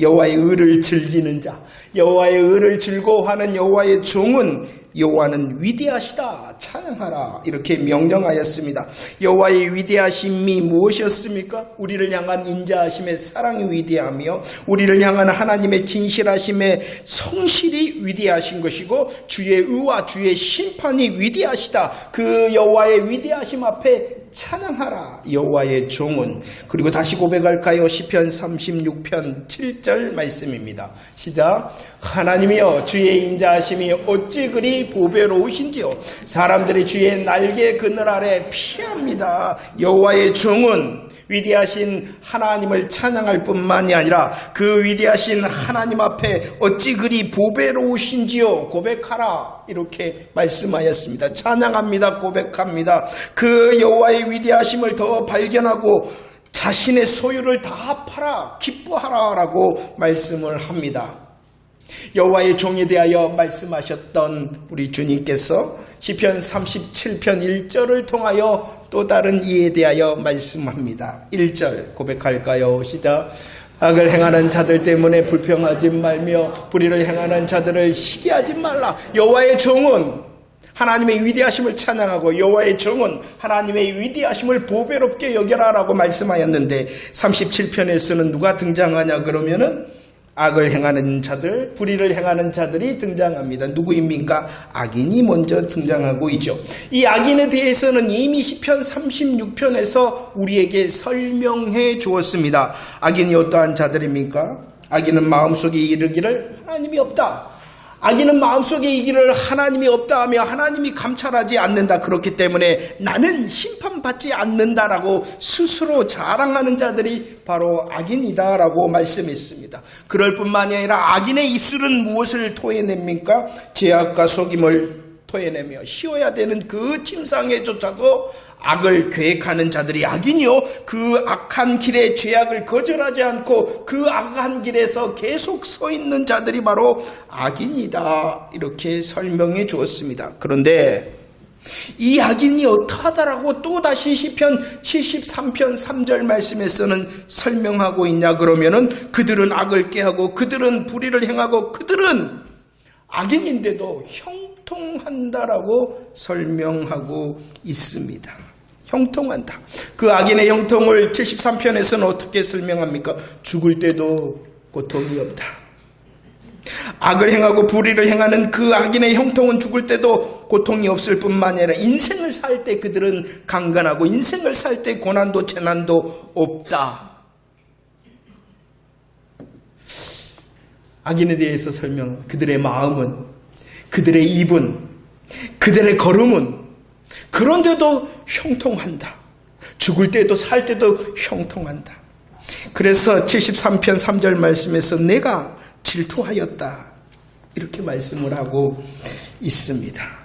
여호와의 의를 즐기는 자, 여호와의 의를 즐거워하는 여호와의 종은 여호와는 위대하시다 찬양하라 이렇게 명령하였습니다. 여호와의 위대하심이 무엇이었습니까? 우리를 향한 인자하심의 사랑이 위대하며 우리를 향한 하나님의 진실하심의 성실이 위대하신 것이고 주의 의와 주의 심판이 위대하시다. 그 여호와의 위대하심 앞에 찬양하라 여호와의 종은. 그리고 다시 고백할까요? 시편 36편 7절 말씀입니다. 시작. 하나님이여 주의 인자하심이 어찌 그리 보배로우신지요. 사람들이 주의 날개 그늘 아래 피합니다. 여호와의 종은 위대하신 하나님을 찬양할 뿐만이 아니라 그 위대하신 하나님 앞에 어찌 그리 보배로우신지요 고백하라 이렇게 말씀하였습니다. 찬양합니다. 고백합니다. 그 여호와의 위대하심을 더 발견하고 자신의 소유를 다 팔아 기뻐하라 라고 말씀을 합니다. 여호와의 종에 대하여 말씀하셨던 우리 주님께서 시편 37편 1절을 통하여 또 다른 이에 대하여 말씀합니다. 1절 고백할까요? 시작. 악을 행하는 자들 때문에 불평하지 말며 불의를 행하는 자들을 시기하지 말라. 여호와의 종은 하나님의 위대하심을 찬양하고 여호와의 종은 하나님의 위대하심을 보배롭게 여겨라라고 말씀하였는데 37편에서는 누가 등장하냐 그러면은 악을 행하는 자들, 불의를 행하는 자들이 등장합니다. 누구입니까? 악인이 먼저 등장하고 있죠. 이 악인에 대해서는 이미 시편 36편에서 우리에게 설명해 주었습니다. 악인이 어떠한 자들입니까? 악인은 마음속에 이르기를 하나님이 없다. 악인은 마음속에 이기를 하나님이 없다 하며 하나님이 감찰하지 않는다. 그렇기 때문에 나는 심판받지 않는다라고 스스로 자랑하는 자들이 바로 악인이다라고 말씀했습니다. 그럴 뿐만이 아니라 악인의 입술은 무엇을 토해냅니까? 죄악과 속임을 토해내며 쉬어야 되는 그 침상에조차도 악을 계획하는 자들이 악인이요 그 악한 길에 죄악을 거절하지 않고 그 악한 길에서 계속 서 있는 자들이 바로 악인이다 이렇게 설명해 주었습니다. 그런데 이 악인이 어떠하다라고 또다시 시편 73편 3절 말씀에서는 설명하고 있냐 그러면은 그들은 악을 꾀하고 그들은 불의를 행하고 그들은 악인인데도 형통한다라고 설명하고 있습니다. 형통한다. 그 악인의 형통을 73편에서는 어떻게 설명합니까? 죽을 때도 고통이 없다. 악을 행하고 불의를 행하는 그 악인의 형통은 죽을 때도 고통이 없을 뿐만 아니라 인생을 살 때 그들은 강건하고 인생을 살 때 고난도 재난도 없다. 악인에 대해서 설명, 그들의 마음은, 그들의 입은, 그들의 걸음은 그런데도 형통한다. 죽을 때도 살 때도 형통한다. 그래서 73편 3절 말씀에서 내가 질투하였다 이렇게 말씀을 하고 있습니다.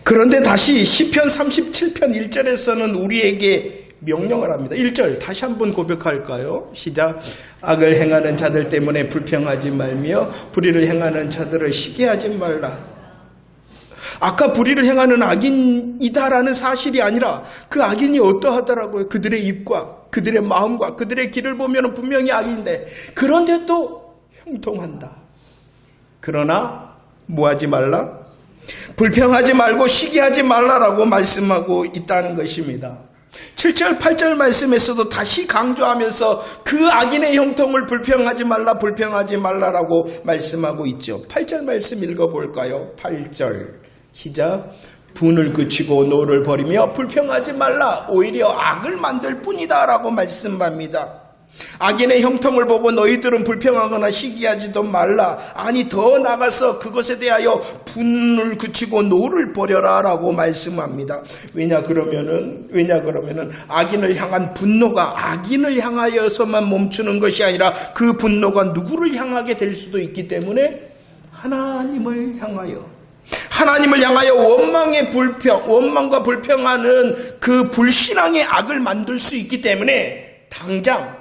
그런데 다시 시편 37편 1절에서는 우리에게 명령을 합니다. 1절 다시 한번 고백할까요? 시작. 악을 행하는 자들 때문에 불평하지 말며 불의를 행하는 자들을 시기하지 말라. 아까 불의를 행하는 악인이다라는 사실이 아니라 그 악인이 어떠하더라고요. 그들의 입과 그들의 마음과 그들의 길을 보면 분명히 악인데 그런데 또 형통한다. 그러나 뭐하지 말라? 불평하지 말고 시기하지 말라라고 말씀하고 있다는 것입니다. 7절 8절 말씀에서도 다시 강조하면서 그 악인의 형통을 불평하지 말라라고 말씀하고 있죠. 8절 말씀 읽어볼까요? 8절 시작. 분을 그치고 노를 버리며 불평하지 말라. 오히려 악을 만들 뿐이다 라고 말씀합니다. 악인의 형통을 보고 너희들은 불평하거나 시기하지도 말라. 아니 더 나가서 그것에 대하여 분을 그치고 노를 버려라 라고 말씀합니다. 왜냐 그러면은 악인을 향한 분노가 악인을 향하여서만 멈추는 것이 아니라 그 분노가 누구를 향하게 될 수도 있기 때문에 하나님을 향하여 원망과 불평하는 그 불신앙의 악을 만들 수 있기 때문에 당장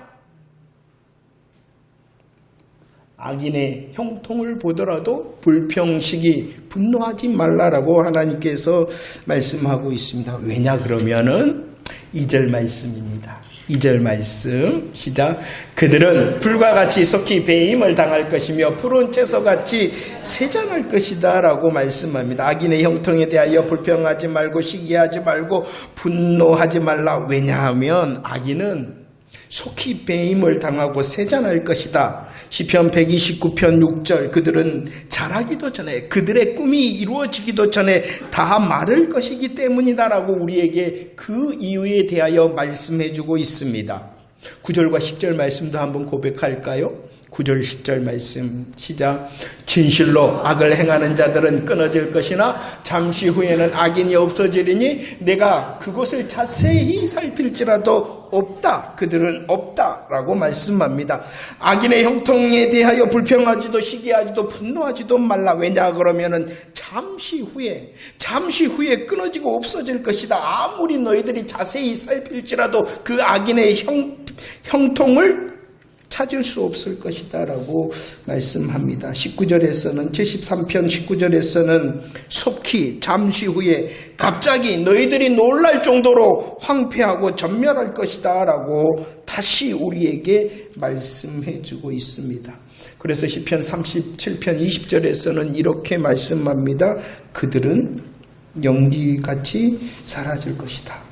악인의 형통을 보더라도 불평시기 분노하지 말라라고 하나님께서 말씀하고 있습니다. 왜냐 그러면은 2절 말씀입니다. 2절 말씀 시작. 그들은 불과 같이 속히 배임을 당할 것이며 푸른 채소같이 세잔할 것이다 라고 말씀합니다. 악인의 형통에 대하여 불평하지 말고 시기하지 말고 분노하지 말라. 왜냐하면 악인은 속히 배임을 당하고 세잔할 것이다. 시편 129편 6절. 그들은 자라기도 전에, 그들의 꿈이 이루어지기도 전에 다 마를 것이기 때문이다 라고 우리에게 그 이유에 대하여 말씀해주고 있습니다. 9절과 10절 말씀도 한번 고백할까요? 9절 10절 말씀 시작. 진실로 악을 행하는 자들은 끊어질 것이나 잠시 후에는 악인이 없어지리니 내가 그것을 자세히 살필지라도 없다. 그들은 없다 라고 말씀합니다. 악인의 형통에 대하여 불평하지도 시기하지도 분노하지도 말라. 왜냐 그러면은 잠시 후에 끊어지고 없어질 것이다. 아무리 너희들이 자세히 살필지라도 그 악인의 형통을 찾을 수 없을 것이다 라고 말씀합니다. 19절에서는 73편 19절에서는 속히 잠시 후에 갑자기 너희들이 놀랄 정도로 황폐하고 전멸할 것이다 라고 다시 우리에게 말씀해 주고 있습니다. 그래서 시편 37편 20절에서는 이렇게 말씀합니다. 그들은 연기같이 사라질 것이다.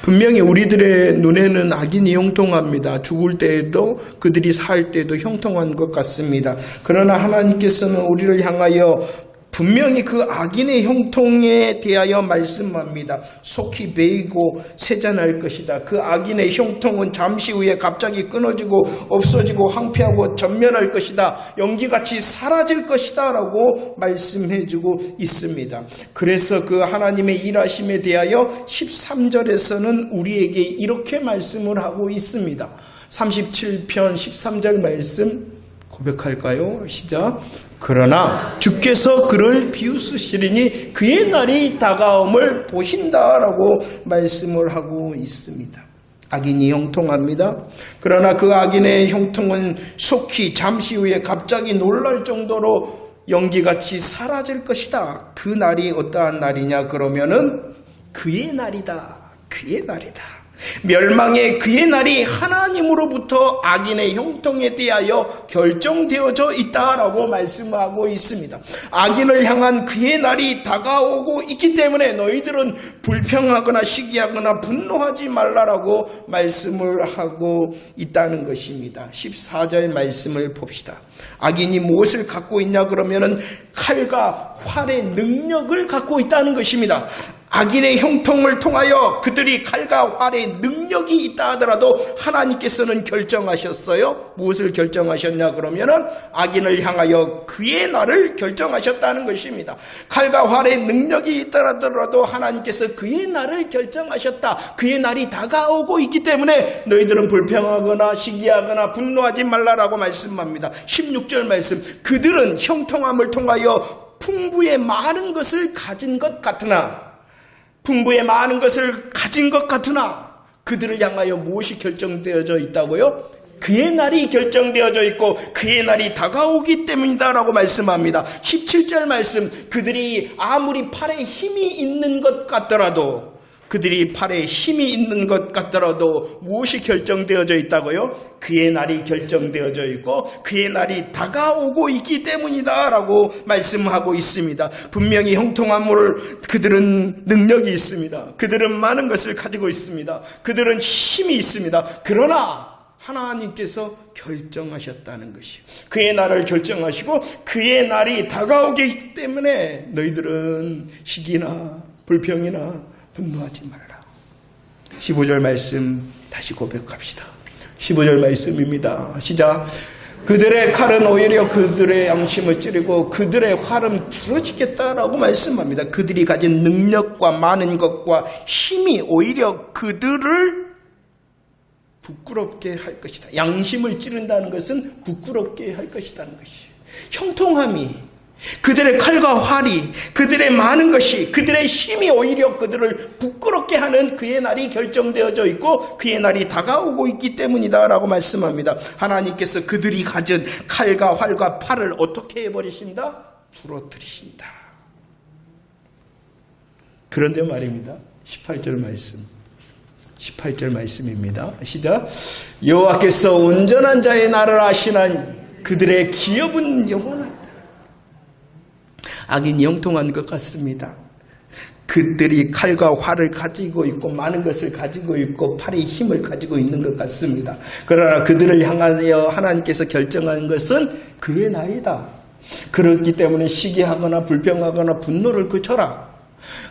분명히 우리들의 눈에는 악인이 형통합니다. 죽을 때에도 그들이 살 때에도 형통한 것 같습니다. 그러나 하나님께서는 우리를 향하여 분명히 그 악인의 형통에 대하여 말씀합니다. 속히 베이고 세잔할 것이다. 그 악인의 형통은 잠시 후에 갑자기 끊어지고 없어지고 황폐하고 전멸할 것이다. 연기같이 사라질 것이다 라고 말씀해주고 있습니다. 그래서 그 하나님의 일하심에 대하여 13절에서는 우리에게 이렇게 말씀을 하고 있습니다. 37편 13절 말씀 고백할까요? 시작. 그러나 주께서 그를 비웃으시리니 그의 날이 다가옴을 보신다라고 말씀을 하고 있습니다. 악인이 형통합니다. 그러나 그 악인의 형통은 속히 잠시 후에 갑자기 놀랄 정도로 연기같이 사라질 것이다. 그 날이 어떠한 날이냐 그러면은 그의 날이다. 그의 날이다. 멸망의 그의 날이 하나님으로부터 악인의 형통에 대하여 결정되어져 있다라고 말씀하고 있습니다. 악인을 향한 그의 날이 다가오고 있기 때문에 너희들은 불평하거나 시기하거나 분노하지 말라라고 말씀을 하고 있다는 것입니다. 14절 말씀을 봅시다. 악인이 무엇을 갖고 있냐 그러면은 칼과 활의 능력을 갖고 있다는 것입니다. 악인의 형통을 통하여 그들이 칼과 활의 능력이 있다 하더라도 하나님께서는 결정하셨어요. 무엇을 결정하셨냐 그러면은 악인을 향하여 그의 날을 결정하셨다는 것입니다. 칼과 활의 능력이 있다 하더라도 하나님께서 그의 날을 결정하셨다. 그의 날이 다가오고 있기 때문에 너희들은 불평하거나 시기하거나 분노하지 말라라고 말씀합니다. 16절 말씀. 그들은 형통함을 통하여 풍부의 많은 것을 가진 것 같으나 풍부의 많은 것을 가진 것 같으나 그들을 향하여 무엇이 결정되어져 있다고요? 그의 날이 결정되어져 있고 그의 날이 다가오기 때문이다라고 말씀합니다. 17절 말씀. 그들이 아무리 팔에 힘이 있는 것 같더라도 그들이 팔에 힘이 있는 것 같더라도 무엇이 결정되어져 있다고요? 그의 날이 결정되어져 있고 그의 날이 다가오고 있기 때문이다 라고 말씀하고 있습니다. 분명히 형통함을 그들은 능력이 있습니다. 그들은 많은 것을 가지고 있습니다. 그들은 힘이 있습니다. 그러나 하나님께서 결정하셨다는 것이요. 그의 날을 결정하시고 그의 날이 다가오기 때문에 너희들은 시기나 불평이나 분노하지 말라. 15절 말씀 다시 고백합시다. 15절 말씀입니다. 시작. 그들의 칼은 오히려 그들의 양심을 찌르고 그들의 활은 부러지겠다라고 말씀합니다. 그들이 가진 능력과 많은 것과 힘이 오히려 그들을 부끄럽게 할 것이다. 양심을 찌른다는 것은 부끄럽게 할 것이라는 것이에요. 형통함이 그들의 칼과 활이 그들의 많은 것이 그들의 힘이 오히려 그들을 부끄럽게 하는 그의 날이 결정되어져 있고 그의 날이 다가오고 있기 때문이다 라고 말씀합니다. 하나님께서 그들이 가진 칼과 활과 팔을 어떻게 해버리신다? 부러뜨리신다. 그런데 말입니다. 18절 말씀. 18절 말씀입니다. 시작. 여호와께서 온전한 자의 날을 아시나니 그들의 기업은 영원하다. 악인이 형통한 것 같습니다. 그들이 칼과 활을 가지고 있고 많은 것을 가지고 있고 팔에 힘을 가지고 있는 것 같습니다. 그러나 그들을 향하여 하나님께서 결정한 것은 그의 날이다. 그렇기 때문에 시기하거나 불평하거나 분노를 그쳐라.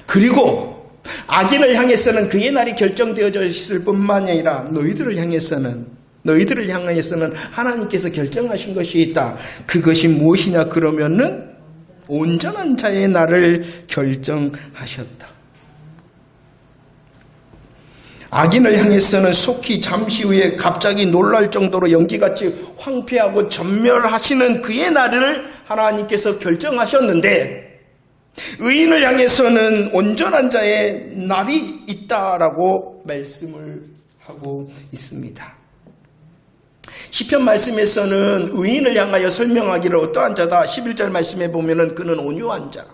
그리고 악인을 향해서는 그의 날이 결정되어져 있을 뿐만 아니라 너희들을 향하여서는 하나님께서 결정하신 것이 있다. 그것이 무엇이냐 그러면은 온전한 자의 날을 결정하셨다. 악인을 향해서는 속히 잠시 후에 갑자기 놀랄 정도로 연기같이 황폐하고 전멸하시는 그의 날을 하나님께서 결정하셨는데, 의인을 향해서는 온전한 자의 날이 있다라고 말씀을 하고 있습니다. 시편 말씀에서는 의인을 향하여 설명하기를 어떠한 자다. 11절 말씀에 보면은 그는 온유한 자.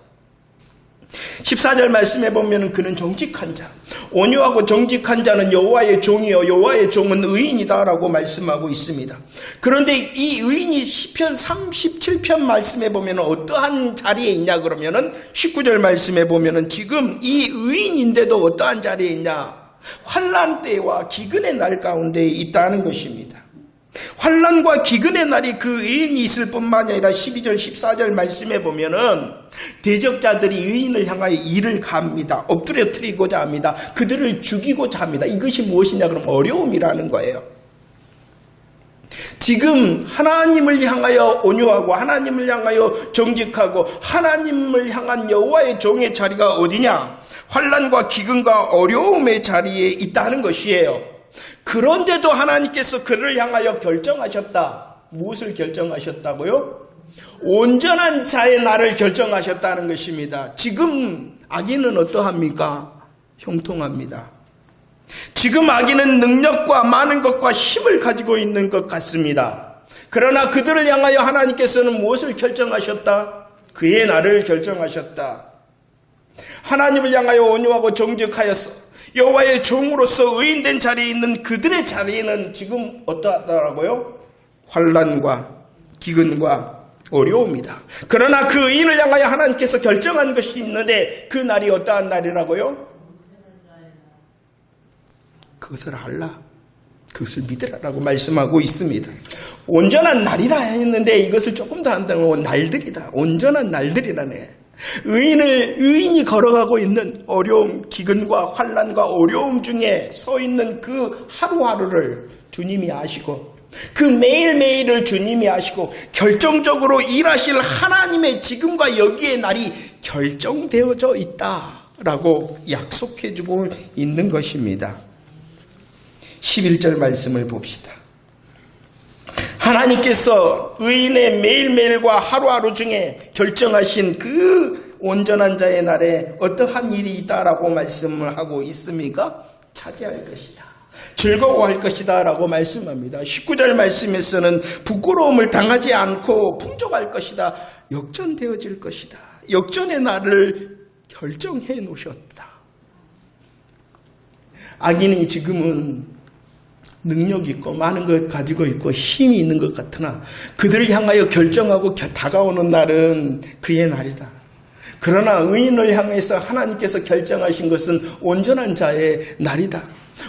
14절 말씀에 보면은 그는 정직한 자. 온유하고 정직한 자는 여호와의 종이요 여호와의 종은 의인이다라고 말씀하고 있습니다. 그런데 이 의인이 시편 37편 말씀에 보면은 어떠한 자리에 있냐 그러면은 19절 말씀에 보면은 지금 이 의인인데도 어떠한 자리에 있냐? 환난 때와 기근의 날 가운데 있다는 것입니다. 환난과 기근의 날이 그 의인이 있을 뿐만 아니라 12절 14절 말씀에 보면은 대적자들이 의인을 향하여 이를 갑니다. 엎드려뜨리고자 합니다. 그들을 죽이고자 합니다. 이것이 무엇이냐 그러면 어려움이라는 거예요. 지금 하나님을 향하여 온유하고 하나님을 향하여 정직하고 하나님을 향한 여호와의 종의 자리가 어디냐? 환난과 기근과 어려움의 자리에 있다는 것이에요. 그런데도 하나님께서 그를 향하여 결정하셨다. 무엇을 결정하셨다고요? 온전한 자의 날을 결정하셨다는 것입니다. 지금 악인은 어떠합니까? 형통합니다. 지금 악인은 능력과 많은 것과 힘을 가지고 있는 것 같습니다. 그러나 그들을 향하여 하나님께서는 무엇을 결정하셨다? 그의 날을 결정하셨다. 하나님을 향하여 온유하고 정직하여서 여호와의 종으로서 의인된 자리에 있는 그들의 자리에는 지금 어떠하더라고요? 환난과 기근과 어려움이다. 그러나 그 의인을 향하여 하나님께서 결정한 것이 있는데 그 날이 어떠한 날이라고요? 그것을 알라. 그것을 믿으라라고 말씀하고 있습니다. 온전한 날이라 했는데 이것을 조금 더 한다면 날들이다. 온전한 날들이라네. 의인이 걸어가고 있는 어려움, 기근과 환난과 어려움 중에 서 있는 그 하루하루를 주님이 아시고 그 매일매일을 주님이 아시고 결정적으로 일하실 하나님의 지금과 여기의 날이 결정되어져 있다라고 약속해주고 있는 것입니다. 11절 말씀을 봅시다. 하나님께서 의인의 매일매일과 하루하루 중에 결정하신 그 온전한 자의 날에 어떠한 일이 있다라고 말씀을 하고 있습니까? 차지할 것이다. 즐거워할 것이다 라고 말씀합니다. 19절 말씀에서는 부끄러움을 당하지 않고 풍족할 것이다. 역전되어질 것이다. 역전의 날을 결정해 놓으셨다. 악인이 지금은 능력이 있고 많은 것 가지고 있고 힘이 있는 것 같으나 그들을 향하여 결정하고 다가오는 날은 그의 날이다. 그러나 의인을 향해서 하나님께서 결정하신 것은 온전한 자의 날이다.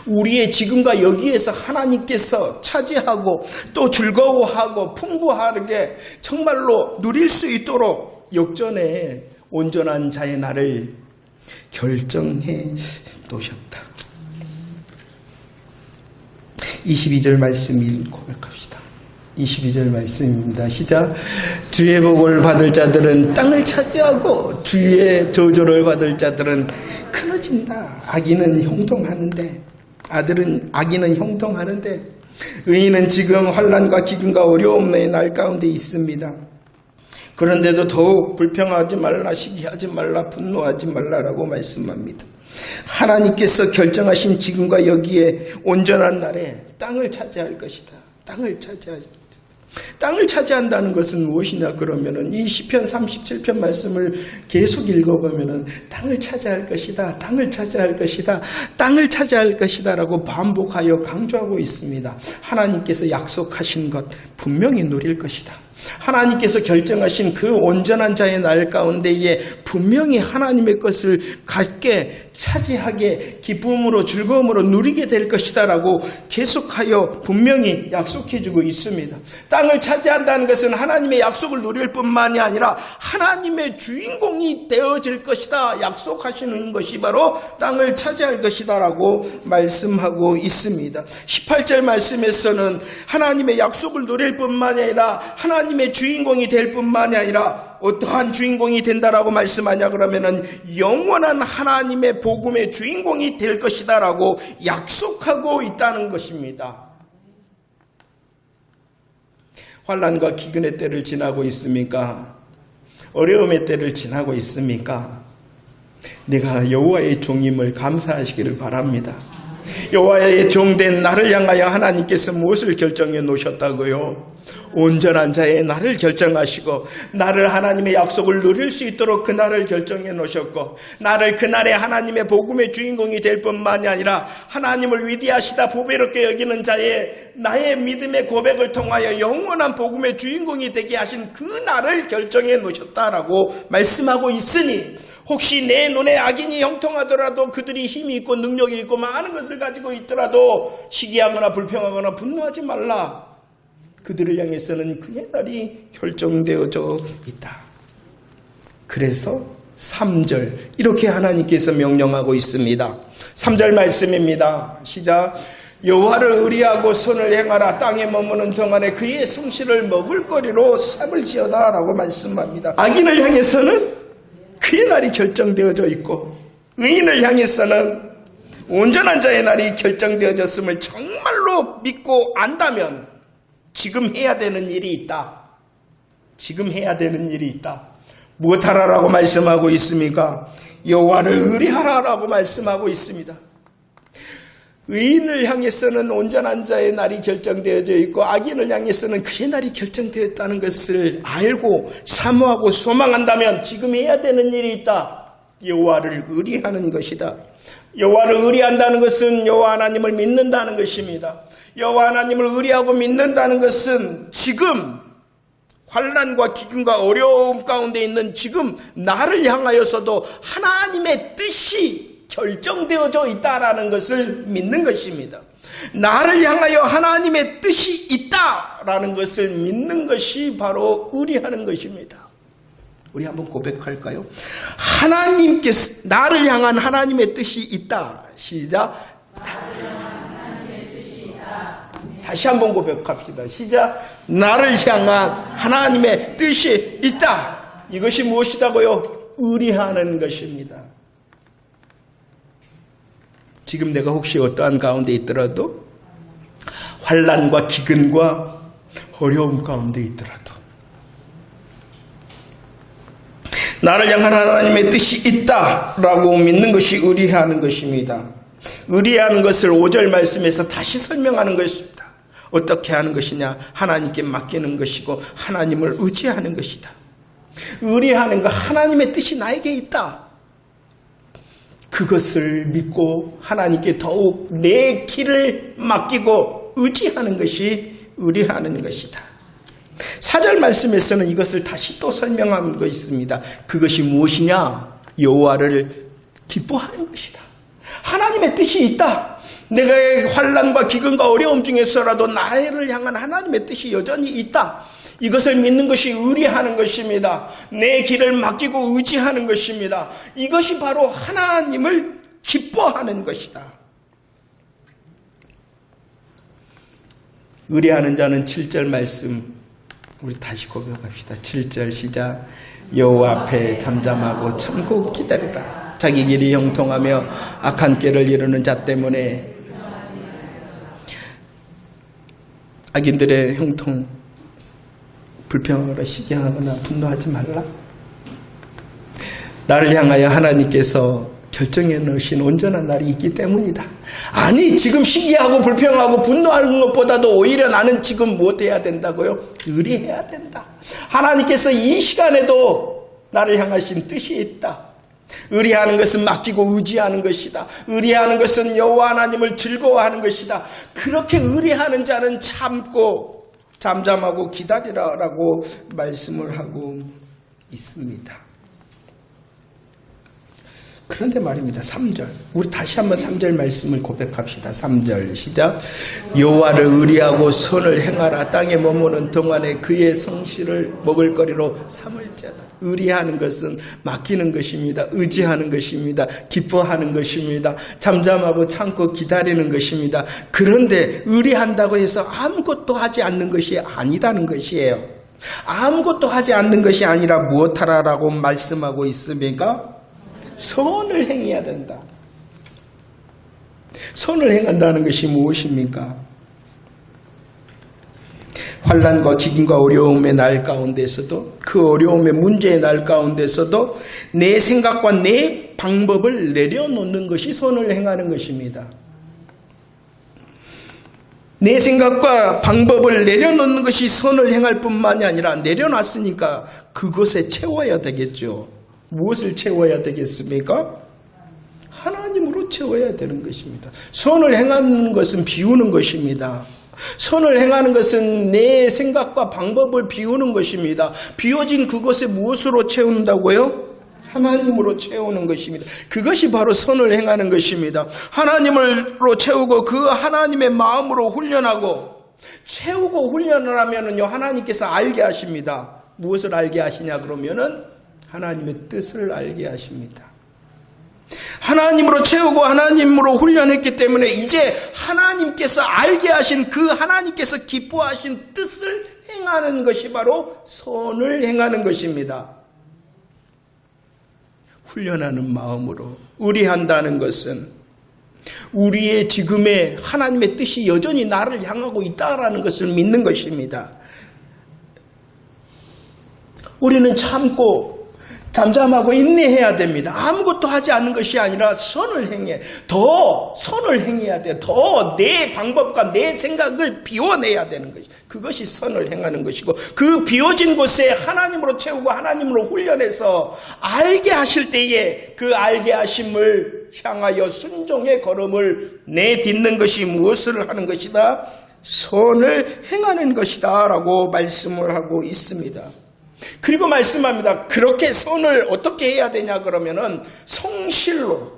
우리의 지금과 여기에서 하나님께서 차지하고 또 즐거워하고 풍부하게 정말로 누릴 수 있도록 역전의 온전한 자의 날을 결정해 놓으셨다. 22절 말씀 고백합시다. 22절 말씀입니다. 시작. 주의 복을 받을 자들은 땅을 차지하고 주의 저주를 받을 자들은 끊어진다. 악인은 형통하는데 악인은 형통하는데 의인은 지금 환난과 기근과 어려움의 날 가운데 있습니다. 그런데도 더욱 불평하지 말라, 시기하지 말라, 분노하지 말라라고 말씀합니다. 하나님께서 결정하신 지금과 여기에 온전한 날에 땅을 차지할 것이다. 땅을 차지할 것이다. 땅을 차지한다는 것은 무엇이냐 그러면은 이 시편 37편 말씀을 계속 읽어보면은 땅을 차지할 것이다, 땅을 차지할 것이다, 땅을 차지할 것이다라고 반복하여 강조하고 있습니다. 하나님께서 약속하신 것 분명히 누릴 것이다. 하나님께서 결정하신 그 온전한 자의 날 가운데에 분명히 하나님의 것을 갖게 차지하게 기쁨으로 즐거움으로 누리게 될 것이다 라고 계속하여 분명히 약속해주고 있습니다. 땅을 차지한다는 것은 하나님의 약속을 누릴 뿐만이 아니라 하나님의 주인공이 되어질 것이다 약속하시는 것이 바로 땅을 차지할 것이다 라고 말씀하고 있습니다. 18절 말씀에서는 하나님의 약속을 누릴 뿐만이 아니라 하나님의 주인공이 될 뿐만이 아니라 어떠한 주인공이 된다라고 말씀하냐 그러면은 영원한 하나님의 복음의 주인공이 될 것이다 라고 약속하고 있다는 것입니다. 환난과 기근의 때를 지나고 있습니까? 어려움의 때를 지나고 있습니까? 내가 여호와의 종임을 감사하시기를 바랍니다. 여호와의 종된 나를 향하여 하나님께서 무엇을 결정해 놓으셨다고요? 온전한 자의 나를 결정하시고 나를 하나님의 약속을 누릴 수 있도록 그날을 결정해 놓으셨고 나를 그날에 하나님의 복음의 주인공이 될 뿐만이 아니라 하나님을 위대하시다 보배롭게 여기는 자의 나의 믿음의 고백을 통하여 영원한 복음의 주인공이 되게 하신 그 날을 결정해 놓으셨다라고 말씀하고 있으니 혹시 내 눈에 악인이 형통하더라도 그들이 힘이 있고 능력이 있고 많은 것을 가지고 있더라도 시기하거나 불평하거나 분노하지 말라. 그들을 향해서는 그의 날이 결정되어져 있다. 그래서 3절 이렇게 하나님께서 명령하고 있습니다. 3절 말씀입니다. 시작. 여호와를 의리하고 선을 행하라. 땅에 머무는 동안에 그의 성실을 먹을거리로 삼을지어다 라고 말씀합니다. 악인을 향해서는 그의 날이 결정되어져 있고 의인을 향해서는 온전한 자의 날이 결정되어졌음을 정말로 믿고 안다면 지금 해야 되는 일이 있다. 지금 해야 되는 일이 있다. 무엇하라라고 말씀하고 있습니까? 여호와를 의리하라라고 말씀하고 있습니다. 의인을 향해서는 온전한 자의 날이 결정되어져 있고 악인을 향해서는 그의 날이 결정되었다는 것을 알고 사모하고 소망한다면 지금 해야 되는 일이 있다. 여호와를 의리하는 것이다. 여호와를 의리한다는 것은 여호와 하나님을 믿는다는 것입니다. 여호와 하나님을 의리하고 믿는다는 것은 지금 환난과 기근과 어려움 가운데 있는 지금 나를 향하여서도 하나님의 뜻이 결정되어져 있다라는 것을 믿는 것입니다. 나를 향하여 하나님의 뜻이 있다라는 것을 믿는 것이 바로 의리하는 것입니다. 우리 한번 고백할까요? 하나님께서 나를 향한 하나님의 뜻이 있다. 시작. 다시 한번 고백합시다. 시작. 나를 향한 하나님의 뜻이 있다. 이것이 무엇이다고요? 의리하는 것입니다. 지금 내가 혹시 어떠한 가운데 있더라도 환난과 기근과 어려움 가운데 있더라도 나를 향한 하나님의 뜻이 있다라고 믿는 것이 의리하는 것입니다. 의리하는 것을 5절 말씀에서 다시 설명하는 것입니다. 어떻게 하는 것이냐? 하나님께 맡기는 것이고 하나님을 의지하는 것이다. 의리하는 것, 하나님의 뜻이 나에게 있다. 그것을 믿고 하나님께 더욱 내 길을 맡기고 의지하는 것이 의리하는 것이다. 4절 말씀에서는 이것을 다시 또 설명한 것이 있습니다. 그것이 무엇이냐? 여호와를 기뻐하는 것이다. 하나님의 뜻이 있다. 내가 환난과 기근과 어려움 중에서라도 나를 향한 하나님의 뜻이 여전히 있다. 이것을 믿는 것이 의리하는 것입니다. 내 길을 맡기고 의지하는 것입니다. 이것이 바로 하나님을 기뻐하는 것이다. 의리하는 자는 7절 말씀 우리 다시 고백합시다. 7절 시작. 여호와 앞에 잠잠하고 참고 기다리라. 자기 길이 형통하며 악한 꾀를 이루는 자 때문에 악인들의 형통 불평하거나 시기하거나 분노하지 말라. 나를 향하여 하나님께서 결정해 놓으신 온전한 날이 있기 때문이다. 아니, 지금 시기하고 불평하고 분노하는 것보다도 오히려 나는 지금 무엇해야 된다고요? 의리해야 된다. 하나님께서 이 시간에도 나를 향하신 뜻이 있다. 의리하는 것은 맡기고 의지하는 것이다. 의리하는 것은 여호와 하나님을 즐거워하는 것이다. 그렇게 의리하는 자는 참고 잠잠하고 기다리라라고 말씀을 하고 있습니다. 그런데 말입니다. 3절. 우리 다시 한번 3절 말씀을 고백합시다. 3절 시작. 여호와를 의리하고 선을 행하라. 땅에 머무는 동안에 그의 성실을 먹을거리로 삼을지어다. 의리하는 것은 맡기는 것입니다. 의지하는 것입니다. 기뻐하는 것입니다. 잠잠하고 참고 기다리는 것입니다. 그런데 의리한다고 해서 아무것도 하지 않는 것이 아니다는 것이에요. 아무것도 하지 않는 것이 아니라 무엇하라라고 말씀하고 있습니까? 선을 행해야 된다. 선을 행한다는 것이 무엇입니까? 환난과 기근과 어려움의 날 가운데서도, 그 어려움의 문제의 날 가운데서도 내 생각과 내 방법을 내려놓는 것이 선을 행하는 것입니다. 내 생각과 방법을 내려놓는 것이 선을 행할 뿐만이 아니라 내려놨으니까 그것에 채워야 되겠죠. 무엇을 채워야 되겠습니까? 하나님으로 채워야 되는 것입니다. 선을 행하는 것은 비우는 것입니다. 선을 행하는 것은 내 생각과 방법을 비우는 것입니다. 비워진 그것에 무엇으로 채운다고요? 하나님으로 채우는 것입니다. 그것이 바로 선을 행하는 것입니다. 하나님으로 채우고 그 하나님의 마음으로 훈련하고, 채우고 훈련을 하면은요, 하나님께서 알게 하십니다. 무엇을 알게 하시냐 그러면은 하나님의 뜻을 알게 하십니다. 하나님으로 채우고 하나님으로 훈련했기 때문에 이제 하나님께서 알게 하신 그 하나님께서 기뻐하신 뜻을 행하는 것이 바로 선을 행하는 것입니다. 훈련하는 마음으로 의리한다는 것은 우리의 지금의 하나님의 뜻이 여전히 나를 향하고 있다라는 것을 믿는 것입니다. 우리는 참고 잠잠하고 인내해야 됩니다. 아무것도 하지 않는 것이 아니라 선을 행해. 더 선을 행해야 돼. 더 내 방법과 내 생각을 비워내야 되는 것이. 그것이 선을 행하는 것이고, 그 비워진 곳에 하나님으로 채우고 하나님으로 훈련해서 알게 하실 때에 그 알게 하심을 향하여 순종의 걸음을 내딛는 것이 무엇을 하는 것이다? 선을 행하는 것이다 라고 말씀을 하고 있습니다. 그리고 말씀합니다. 그렇게 선을 어떻게 해야 되냐 그러면은 성실로,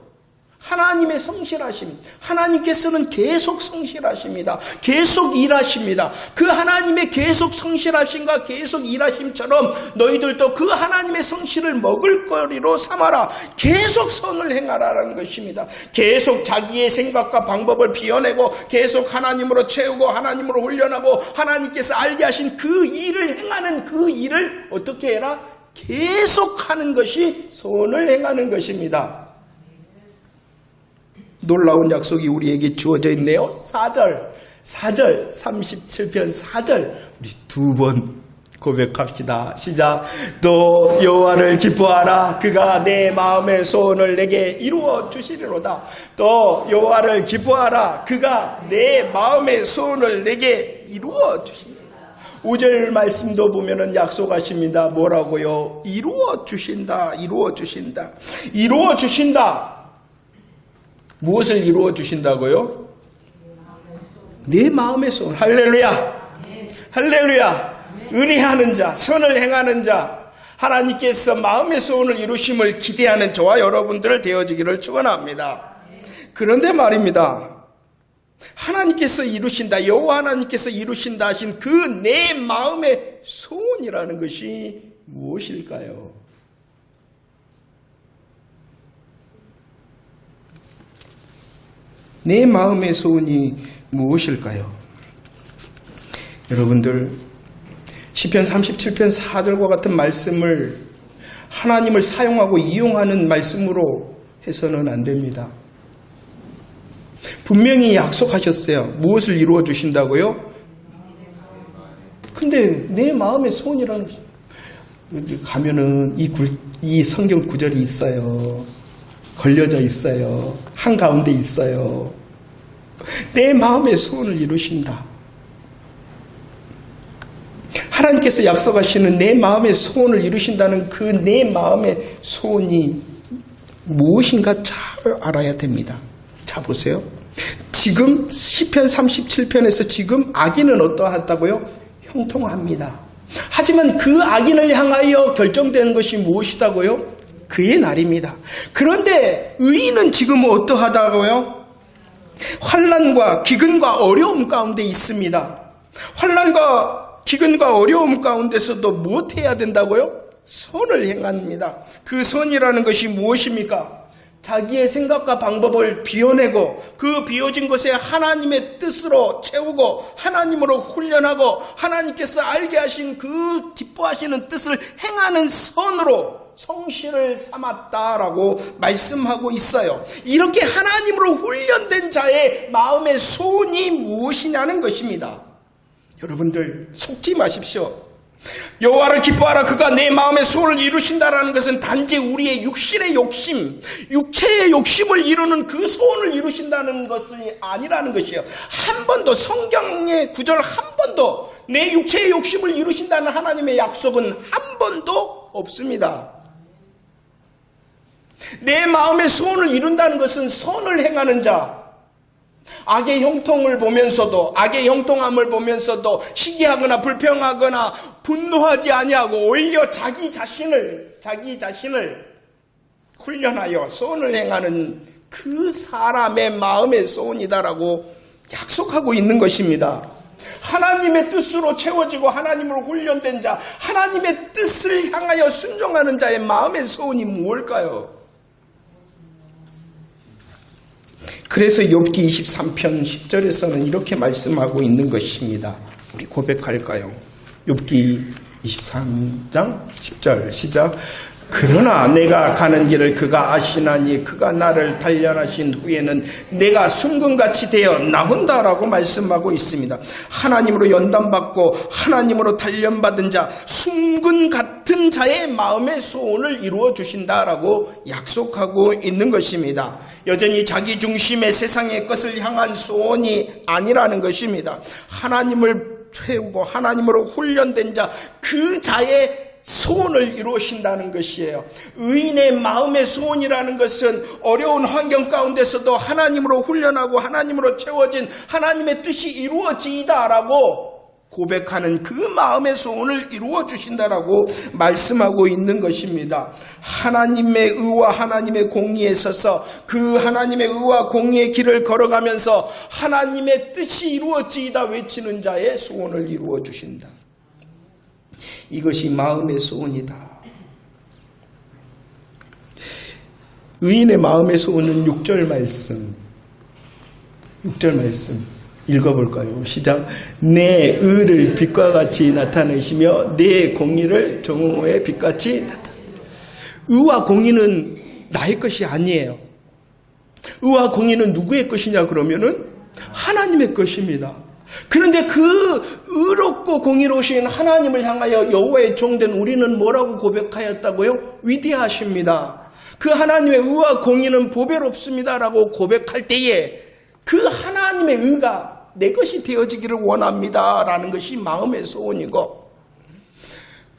하나님의 성실하심, 하나님께서는 계속 성실하십니다. 계속 일하십니다. 그 하나님의 계속 성실하심과 계속 일하심처럼 너희들도 그 하나님의 성실을 먹을거리로 삼아라. 계속 선을 행하라는 것입니다. 계속 자기의 생각과 방법을 비워내고 계속 하나님으로 채우고 하나님으로 훈련하고 하나님께서 알게 하신 그 일을 행하는 그 일을 어떻게 해라? 계속 하는 것이 선을 행하는 것입니다. 놀라운 약속이 우리에게 주어져 있네요. 4절 37편 4절 우리 두 번 고백합시다. 시작. 또 여호와를 기뻐하라. 그가 내 마음의 소원을 내게 이루어 주시리로다. 또 여호와를 기뻐하라. 그가 내 마음의 소원을 내게 이루어 주시리로다. 5절 말씀도 보면은 약속하십니다. 뭐라고요? 이루어 주신다. 이루어 주신다. 이루어 주신다. 무엇을 이루어 주신다고요? 내 마음의 소원. 할렐루야. 할렐루야. 의리하는 자, 선을 행하는 자, 하나님께서 마음의 소원을 이루심을 기대하는 저와 여러분들 되어지기를 축원합니다. 그런데 말입니다. 하나님께서 이루신다, 여호와 하나님께서 이루신다 하신 그 내 마음의 소원이라는 것이 무엇일까요? 내 마음의 소원이 무엇일까요? 여러분들, 시편 37편 4절과 같은 말씀을 하나님을 사용하고 이용하는 말씀으로 해서는 안 됩니다. 분명히 약속하셨어요. 무엇을 이루어 주신다고요? 근데 내 마음의 소원이라는 것이 가면은 이 성경 구절이 있어요. 걸려져 있어요. 한가운데 있어요. 내 마음의 소원을 이루신다. 하나님께서 약속하시는 내 마음의 소원을 이루신다는 그 내 마음의 소원이 무엇인가 잘 알아야 됩니다. 자, 보세요. 지금 시편 37편에서 지금 악인은 어떠하다고요? 형통합니다. 하지만 그 악인을 향하여 결정되는 것이 무엇이다고요? 그의 날입니다. 그런데 의인은 지금 어떠하다고요? 환난과 기근과 어려움 가운데 있습니다. 환난과 기근과 어려움 가운데서도 무엇해야 된다고요? 선을 행합니다. 그 선이라는 것이 무엇입니까? 자기의 생각과 방법을 비워내고 그 비워진 것에 하나님의 뜻으로 채우고 하나님으로 훈련하고 하나님께서 알게 하신 그 기뻐하시는 뜻을 행하는 선으로 성실을 삼았다라고 말씀하고 있어요. 이렇게 하나님으로 훈련된 자의 마음의 소원이 무엇이냐는 것입니다. 여러분들 속지 마십시오. 여호와를 기뻐하라 그가 내 마음의 소원을 이루신다라는 것은 단지 우리의 육신의 욕심, 육체의 욕심을 이루는 그 소원을 이루신다는 것이 아니라는 것이에요. 한 번도 성경의 구절 한 번도 내 육체의 욕심을 이루신다는 하나님의 약속은 한 번도 없습니다. 내 마음의 소원을 이룬다는 것은 선을 행하는 자, 악의 형통을 보면서도 악의 형통함을 보면서도 시기하거나 불평하거나 분노하지 아니하고 오히려 자기 자신을 훈련하여 소원을 행하는 그 사람의 마음의 소원이다라고 약속하고 있는 것입니다. 하나님의 뜻으로 채워지고 하나님으로 훈련된 자, 하나님의 뜻을 향하여 순종하는 자의 마음의 소원이 무엇일까요? 그래서 욥기 23편 10절에서는 이렇게 말씀하고 있는 것입니다. 우리 고백할까요? 욥기 23장 10절 시작. 그러나 내가 가는 길을 그가 아시나니 그가 나를 단련하신 후에는 내가 순금같이 되어 나온다라고 말씀하고 있습니다. 하나님으로 연단받고 하나님으로 단련받은 자, 순금 같은 자의 마음의 소원을 이루어 주신다라고 약속하고 있는 것입니다. 여전히 자기 중심의 세상의 것을 향한 소원이 아니라는 것입니다. 하나님을 채우고 하나님으로 훈련된 자, 그 자의 소원을 이루신다는 것이에요. 의인의 마음의 소원이라는 것은 어려운 환경 가운데서도 하나님으로 훈련하고 하나님으로 채워진 하나님의 뜻이 이루어지이다라고 고백하는 그 마음의 소원을 이루어 주신다라고 말씀하고 있는 것입니다. 하나님의 의와 하나님의 공의에 서서 그 하나님의 의와 공의의 길을 걸어가면서 하나님의 뜻이 이루어지이다 외치는 자의 소원을 이루어 주신다. 이것이 마음의 소원이다. 의인의 마음의 소원은 6절 말씀 읽어볼까요? 시작. 내 의를 빛과 같이 나타내시며 내 공의를 정오의 빛같이 나타내시며. 의와 공의는 나의 것이 아니에요. 의와 공의는 누구의 것이냐 그러면은 하나님의 것입니다. 그런데 그 의롭고 공의로우신 하나님을 향하여 여호와의 종된 우리는 뭐라고 고백하였다고요? 위대하십니다. 그 하나님의 의와 공의는 보배롭습니다라고 고백할 때에 그 하나님의 의가 내 것이 되어지기를 원합니다라는 것이 마음의 소원이고,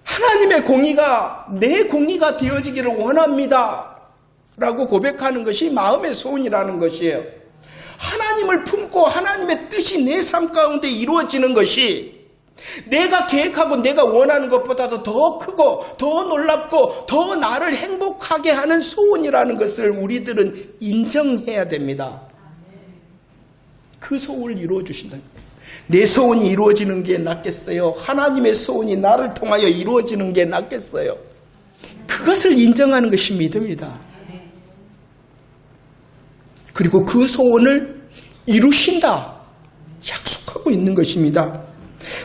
하나님의 공의가 내 공의가 되어지기를 원합니다라고 고백하는 것이 마음의 소원이라는 것이에요. 하나님을 품고 하나님의 뜻이 내 삶 가운데 이루어지는 것이 내가 계획하고 내가 원하는 것보다도 더 크고 더 놀랍고 더 나를 행복하게 하는 소원이라는 것을 우리들은 인정해야 됩니다. 그 소원을 이루어 주신다. 내 소원이 이루어지는 게 낫겠어요? 하나님의 소원이 나를 통하여 이루어지는 게 낫겠어요? 그것을 인정하는 것이 믿음이다. 그리고 그 소원을 이루신다. 약속하고 있는 것입니다.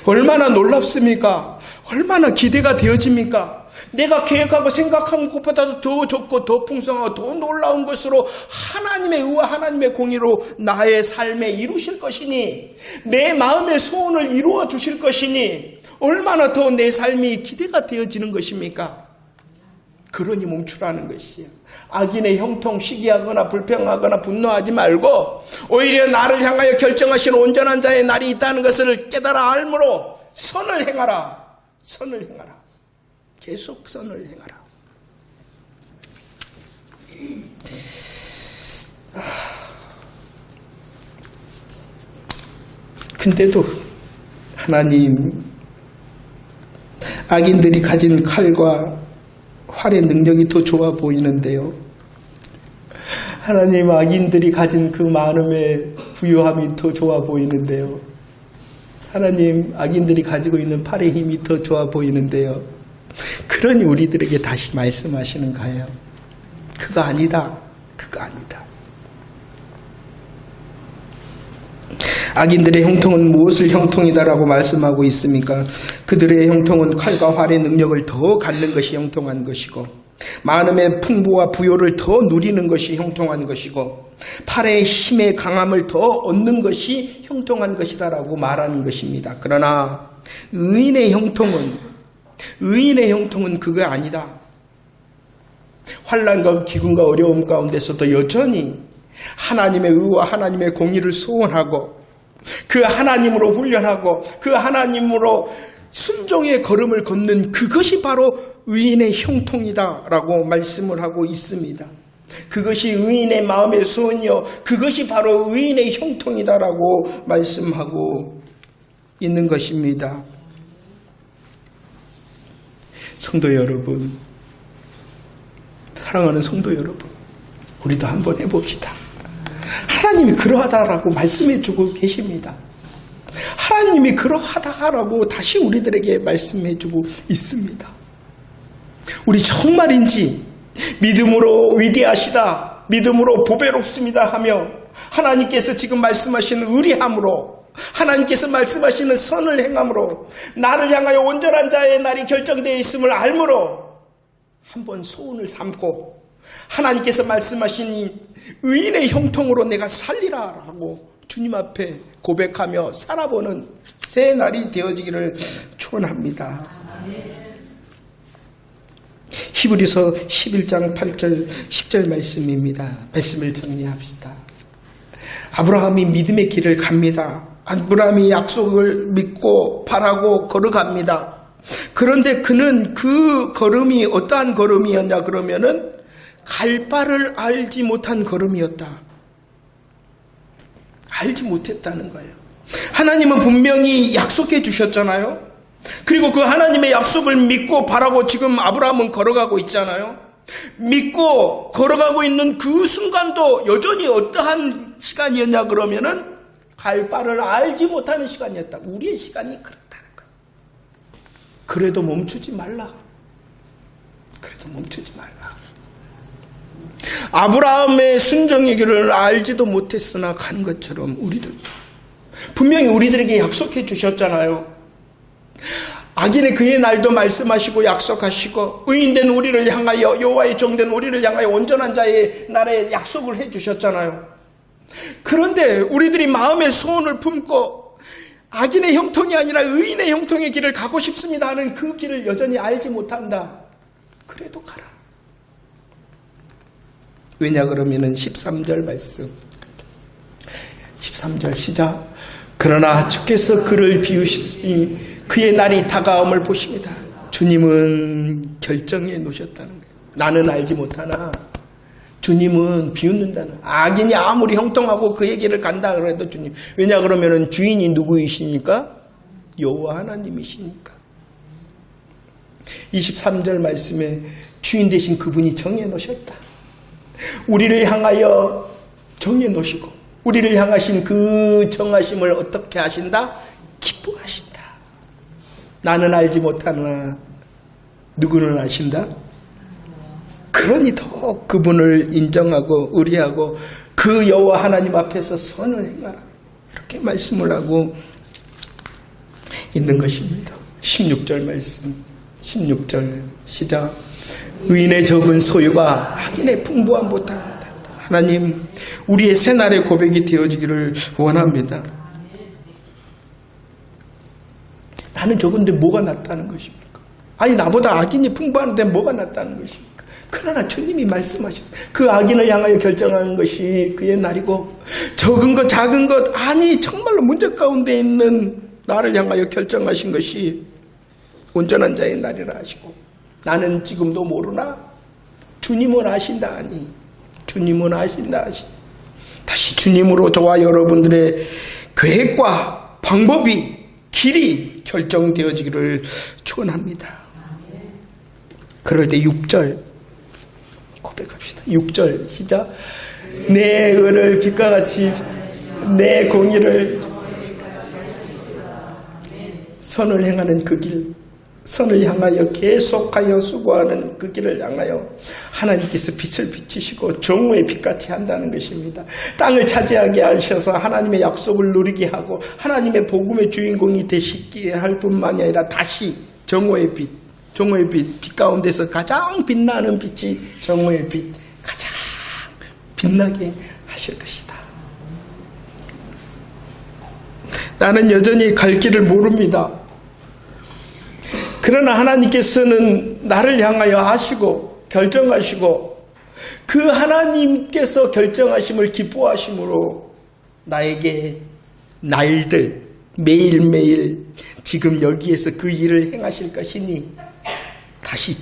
얼마나 놀랍습니까? 얼마나 기대가 되어집니까? 내가 계획하고 생각한 것보다도 더 좋고 더 풍성하고 더 놀라운 것으로 하나님의 의와 하나님의 공의로 나의 삶에 이루실 것이니, 내 마음의 소원을 이루어 주실 것이니 얼마나 더 내 삶이 기대가 되어지는 것입니까? 그러니 멈추라는 것이야. 악인의 형통, 시기하거나 불평하거나 분노하지 말고 오히려 나를 향하여 결정하시는 온전한 자의 날이 있다는 것을 깨달아 알므로 선을 행하라. 선을 행하라. 계속 선을 행하라. 근데도 하나님, 악인들이 가진 칼과 활의 능력이 더 좋아 보이는데요. 하나님, 악인들이 가진 그 많음의 부유함이 더 좋아 보이는데요. 하나님, 악인들이 가지고 있는 팔의 힘이 더 좋아 보이는데요. 그러니 우리들에게 다시 말씀하시는 거예요. 그거 아니다. 그거 아니다. 악인들의 형통은 무엇을 형통이다라고 말씀하고 있습니까? 그들의 형통은 칼과 활의 능력을 더 갖는 것이 형통한 것이고, 많음의 풍부와 부요를 더 누리는 것이 형통한 것이고, 팔의 힘의 강함을 더 얻는 것이 형통한 것이다라고 말하는 것입니다. 그러나 의인의 형통은 그거 아니다. 환난과 기근과 어려움 가운데서도 여전히 하나님의 의와 하나님의 공의를 소원하고 그 하나님으로 훈련하고 그 하나님으로 순종의 걸음을 걷는 그것이 바로 의인의 형통이다라고 말씀을 하고 있습니다. 그것이 의인의 마음의 소원이요, 그것이 바로 의인의 형통이다라고 말씀하고 있는 것입니다. 성도 여러분, 사랑하는 성도 여러분, 우리도 한번 해봅시다. 하나님이 그러하다라고 말씀해주고 계십니다. 하나님이 그러하다라고 다시 우리들에게 말씀해주고 있습니다. 우리 정말인지 믿음으로 위대하시다, 믿음으로 보배롭습니다 하며 하나님께서 지금 말씀하시는 의리함으로, 하나님께서 말씀하시는 선을 행함으로, 나를 향하여 온전한 자의 날이 결정되어 있음을 알므로 한번 소원을 삼고 하나님께서 말씀하신 의인의 형통으로 내가 살리라 라고 주님 앞에 고백하며 살아보는 새 날이 되어지기를 축원합니다. 히브리서 11장 8절 10절 말씀입니다. 말씀을 정리합시다. 아브라함이 믿음의 길을 갑니다. 아브라함이 약속을 믿고 바라고 걸어갑니다. 그런데 그는 그 걸음이 어떠한 걸음이었냐 그러면은 갈 바를 알지 못한 걸음이었다. 알지 못했다는 거예요. 하나님은 분명히 약속해 주셨잖아요. 그리고 그 하나님의 약속을 믿고 바라고 지금 아브라함은 걸어가고 있잖아요. 믿고 걸어가고 있는 그 순간도 여전히 어떠한 시간이었냐 그러면은 갈 바를 알지 못하는 시간이었다. 우리의 시간이 그렇다는 거예요. 그래도 멈추지 말라. 그래도 멈추지 말라. 아브라함의 순종의 길을 알지도 못했으나 간 것처럼 우리들도 분명히 우리들에게 약속해 주셨잖아요. 악인의 그의 날도 말씀하시고 약속하시고 의인된 우리를 향하여, 여호와의 종된 우리를 향하여 온전한 자의 날에 약속을 해 주셨잖아요. 그런데 우리들이 마음의 소원을 품고 악인의 형통이 아니라 의인의 형통의 길을 가고 싶습니다 하는 그 길을 여전히 알지 못한다. 그래도 가라. 왜냐 그러면은 13절 말씀, 13절 시작. 그러나 주께서 그를 비우시니 그의 날이 다가옴을 보십니다. 주님은 결정해 놓으셨다는 거예요. 나는 알지 못하나 주님은 비웃는 자는, 악인이 아무리 형통하고 그의 길을 간다 그래도 주님. 왜냐 그러면은 주인이 누구이시니까? 여호와 하나님이시니까. 23절 말씀에 주인 대신 그분이 정해 놓으셨다. 우리를 향하여 정해 놓으시고 우리를 향하신 그 정하심을 어떻게 하신다? 기뻐하신다. 나는 알지 못하나 누구는 아신다? 그러니 더 그분을 인정하고 의리하고 그 여호와 하나님 앞에서 선을 행하라. 이렇게 말씀을 하고 있는 것입니다. 16절 말씀, 16절 시작. 의인의 적은 소유가 악인의 풍부함보다 하나님, 우리의 새날의 고백이 되어지기를 원합니다. 나는 적은데 뭐가 낫다는 것입니까? 아니 나보다 악인이 풍부한데 뭐가 낫다는 것입니까? 그러나 주님이 말씀하셨어요. 그 악인을 향하여 결정하는 것이 그의 날이고 적은 것 작은 것 아니 정말로 문제 가운데 있는 나를 향하여 결정하신 것이 온전한 자의 날이라 하시고 나는 지금도 모르나 주님은 아신다 하니 주님은 아신다 하시니 다시 주님으로 저와 여러분들의 계획과 방법이 길이 결정되어지기를 축원합니다. 그럴 때 6절 고백합시다. 6절 시작. 내 의를 빛과 같이 내 공의를 선을 행하는 그 길, 선을 향하여 계속하여 수고하는 그 길을 향하여 하나님께서 빛을 비추시고 정오의 빛같이 한다는 것입니다. 땅을 차지하게 하셔서 하나님의 약속을 누리게 하고 하나님의 복음의 주인공이 되시게 할 뿐만이 아니라 다시 정오의 빛, 빛 가운데서 가장 빛나는 빛이 정오의 빛, 가장 빛나게 하실 것이다. 나는 여전히 갈 길을 모릅니다. 그러나 하나님께서는 나를 향하여 하시고 결정하시고 그 하나님께서 결정하심을 기뻐하심으로 나에게 날들 매일매일 지금 여기에서 그 일을 행하실 것이니 다시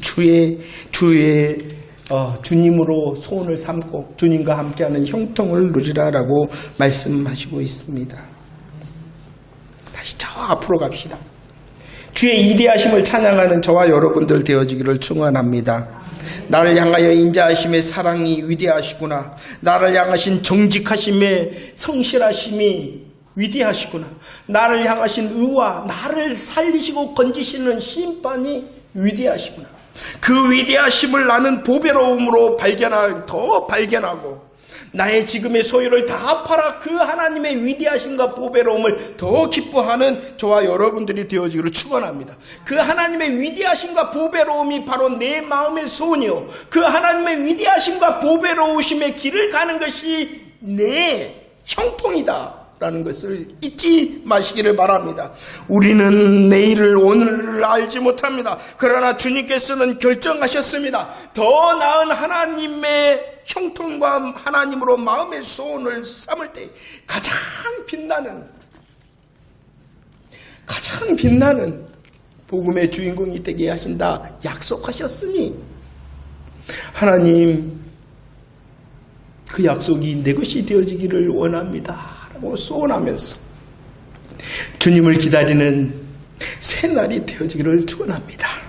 주님으로 소원을 삼고 주님과 함께하는 형통을 누리라라고 말씀하시고 있습니다. 다시 저 앞으로 갑시다. 주의 이대하심을 찬양하는 저와 여러분들 되어지기를 축원합니다. 나를 향하여 인자하심의 사랑이 위대하시구나. 나를 향하신 정직하심의 성실하심이 위대하시구나. 나를 향하신 의와 나를 살리시고 건지시는 심판이 위대하시구나. 그 위대하심을 나는 보배로움으로 더 발견하고 나의 지금의 소유를 다 팔아 그 하나님의 위대하심과 보배로움을 더 기뻐하는 저와 여러분들이 되어지기를 축원합니다. 그 하나님의 위대하심과 보배로움이 바로 내 마음의 소원이요 그 하나님의 위대하심과 보배로우심의 길을 가는 것이 내 형통이다 라는 것을 잊지 마시기를 바랍니다. 우리는 내일을 오늘을 알지 못합니다. 그러나 주님께서는 결정하셨습니다. 더 나은 하나님의 형통과 하나님으로 마음의 소원을 삼을 때 가장 빛나는 복음의 주인공이 되게 하신다 약속하셨으니 하나님 그 약속이 내 것이 되어지기를 원합니다 라고 소원하면서 주님을 기다리는 새날이 되어지기를 축원합니다.